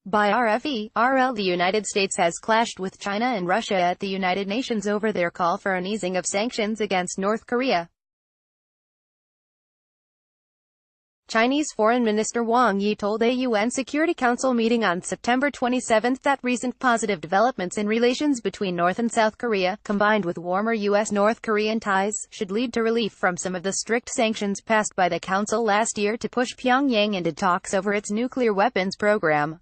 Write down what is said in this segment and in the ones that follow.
By RFE/RL, the United States has clashed with China and Russia at the United Nations over their call for an easing of sanctions against North Korea. Chinese Foreign Minister Wang Yi told a UN Security Council meeting on September 27 that recent positive developments in relations between North and South Korea, combined with warmer U.S. North Korean ties, should lead to relief from some of the strict sanctions passed by the Council last year to push Pyongyang into talks over its nuclear weapons program.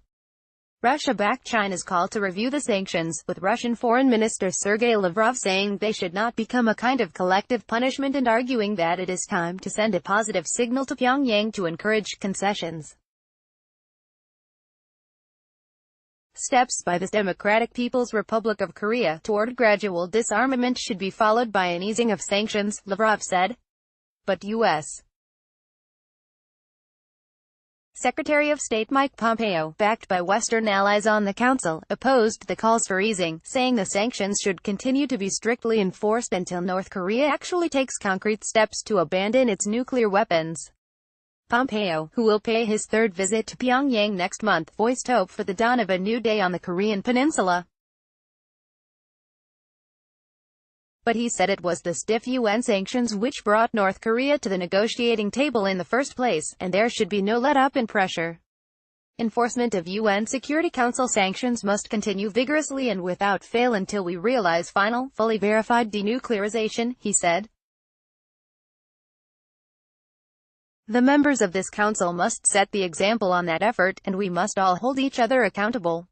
Russia backed China's call to review the sanctions, with Russian Foreign Minister Sergei Lavrov saying they should not become a kind of collective punishment and arguing that it is time to send a positive signal to Pyongyang to encourage concessions. Steps by the Democratic People's Republic of Korea toward gradual disarmament should be followed by an easing of sanctions, Lavrov said. But U.S. Secretary of State Mike Pompeo, backed by Western allies on the Council, opposed the calls for easing, saying the sanctions should continue to be strictly enforced until North Korea actually takes concrete steps to abandon its nuclear weapons. Pompeo, who will pay his third visit to Pyongyang next month, voiced hope for the dawn of a new day on the Korean peninsula. But he said it was the stiff UN sanctions which brought North Korea to the negotiating table in the first place, and there should be no let-up in pressure. Enforcement of UN Security Council sanctions must continue vigorously and without fail until we realize final, fully verified denuclearization, he said. The members of this council must set the example on that effort, and we must all hold each other accountable.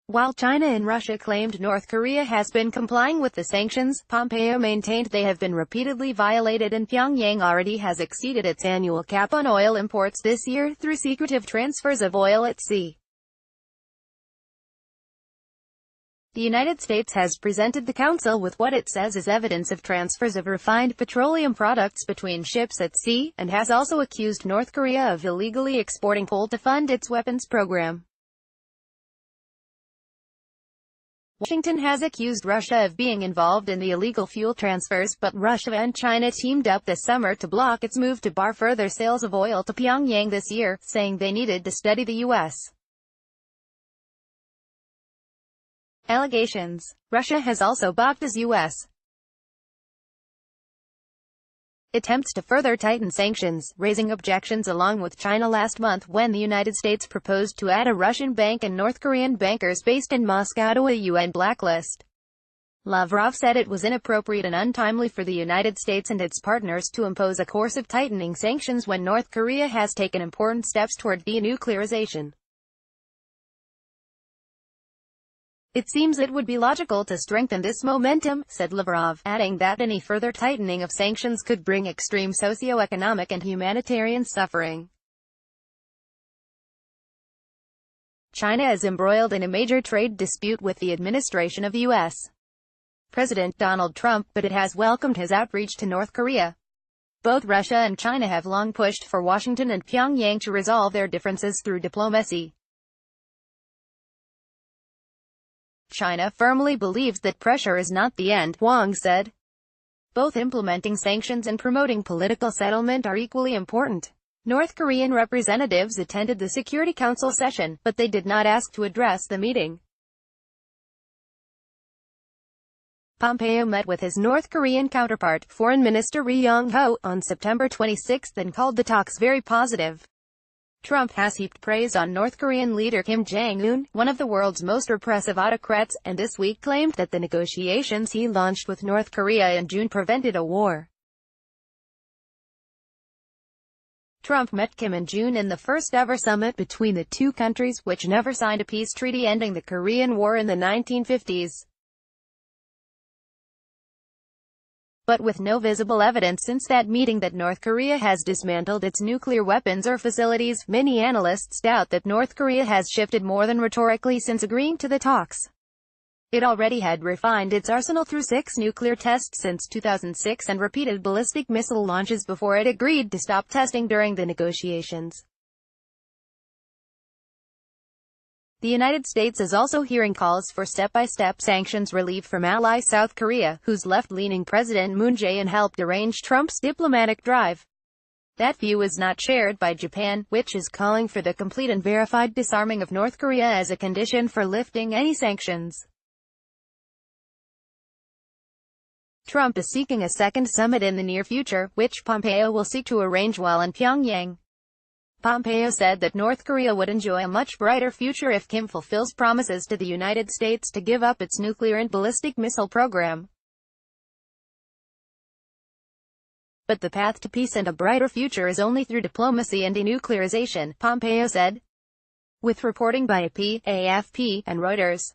While China and Russia claimed North Korea has been complying with the sanctions, Pompeo maintained they have been repeatedly violated and Pyongyang already has exceeded its annual cap on oil imports this year through secretive transfers of oil at sea. The United States has presented the Council with what it says is evidence of transfers of refined petroleum products between ships at sea, and has also accused North Korea of illegally exporting coal to fund its weapons program. Washington has accused Russia of being involved in the illegal fuel transfers, but Russia and China teamed up this summer to block its move to bar further sales of oil to Pyongyang this year, saying they needed to study the U.S. allegations. Russia has also balked as U.S. attempts to further tighten sanctions, raising objections along with China last month when the United States proposed to add a Russian bank and North Korean bankers based in Moscow to a UN blacklist. Lavrov said it was inappropriate and untimely for the United States and its partners to impose a course of tightening sanctions when North Korea has taken important steps toward denuclearization. It seems it would be logical to strengthen this momentum, said Lavrov, adding that any further tightening of sanctions could bring extreme socio-economic and humanitarian suffering. China is embroiled in a major trade dispute with the administration of U.S. President Donald Trump, but it has welcomed his outreach to North Korea. Both Russia and China have long pushed for Washington and Pyongyang to resolve their differences through diplomacy. China firmly believes that pressure is not the end, Wang said. Both implementing sanctions and promoting political settlement are equally important. North Korean representatives attended the Security Council session, but they did not ask to address the meeting. Pompeo met with his North Korean counterpart, Foreign Minister Ri Yong-ho, on September 26 and called the talks very positive. Trump has heaped praise on North Korean leader Kim Jong-un, one of the world's most repressive autocrats, and this week claimed that the negotiations he launched with North Korea in June prevented a war. Trump met Kim in June in the first-ever summit between the two countries, which never signed a peace treaty ending the Korean War in the 1950s. But with no visible evidence since that meeting that North Korea has dismantled its nuclear weapons or facilities, many analysts doubt that North Korea has shifted more than rhetorically since agreeing to the talks. It already had refined its arsenal through 6 nuclear tests since 2006 and repeated ballistic missile launches before it agreed to stop testing during the negotiations. The United States is also hearing calls for step-by-step sanctions relief from ally South Korea, whose left-leaning President Moon Jae-in helped arrange Trump's diplomatic drive. That view is not shared by Japan, which is calling for the complete and verified disarming of North Korea as a condition for lifting any sanctions. Trump is seeking a second summit in the near future, which Pompeo will seek to arrange while in Pyongyang. Pompeo said that North Korea would enjoy a much brighter future if Kim fulfills promises to the United States to give up its nuclear and ballistic missile program. But the path to peace and a brighter future is only through diplomacy and denuclearization, Pompeo said. With reporting by AP, AFP, and Reuters.